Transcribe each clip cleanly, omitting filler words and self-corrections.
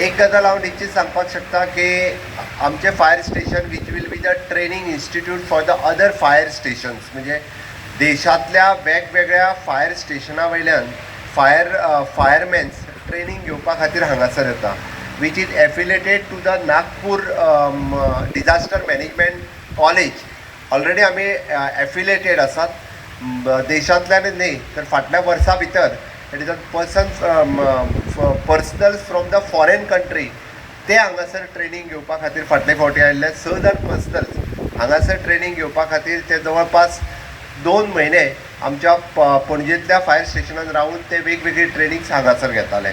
एक गजाल हांव निश्चित सांगपाक शकता की आमचे fire station which will be the training institute for the other fire stations. म्हणजे देशांतल्या वेगवेगळ्या फायर स्टेशना वयल्यान फायरमॅन्स ट्रेनिंग घेवपा खातीर हांगासर येता, which is affiliated to the Nagpur disaster management college. Already आमी एफिलेटेड आसात. देशांतल्यानच न्ही तर फाटल्या वर्सां भितर it is personnels from the foreign country ते हांगासर ट्रेनिंग घेवपा खातीर फाटले फावटी आयिल्ले 6,000 पर्सनल्स हांगासर ट्रेनिंग घेवपा खातीर ते जवळपास 2 म्हयने आमच्या पणजेंतल्या फायर स्टेशनान रावन ते वेगवेगळी ट्रेनिंग्स हांगासर घेताले.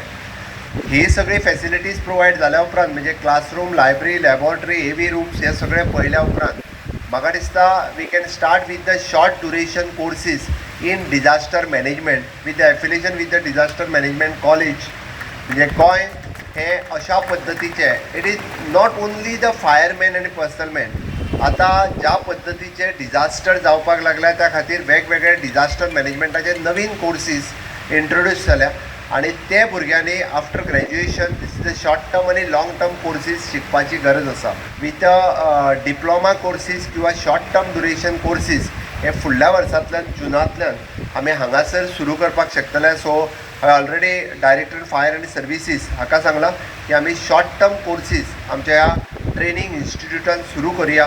ही सगळी फॅसिलिटीज प्रोवायड जाल्या उपरांत म्हणजे classroom, library, laboratory, AV rooms हे सगळे पळयल्या उपरांत म्हाका दिसता we can start with the short duration courses in disaster management with the affiliation with the disaster management college. म्हणजे गोंय हे अशा पद्दतीचे it is not only the fireman आनी पर्सनल मॅन. आतां ज्या पद्दतीचे डिजास्टर जावपाक लागल्या त्या खातीर वेगवेगळे डिजास्टर मॅनेजमेंटाचे नवीन कोर्सीस इंट्रोड्यूस जाल्या आनी ते भुरग्यांनी after graduation this is the short term आनी लाँग टर्म कोर्सीस शिकपाची गरज आसा. विथ डिप्लोमा कोर्सीस किंवा शॉर्ट टर्म ड्युरेशन कोर्सीस हे फुडल्या वर्सांतल्यान जुनांतल्यान आमी हांगासर सुरू करपाक शकतले. सो हांवें ऑलरेडी डायरेक्टर फायर आनी सर्विसीस हाका सांगलां की आमी शॉर्ट टर्म कोर्सीस आमच्या ह्या ट्रेनिंग इन्स्टिट्यूटान सुरू करुया.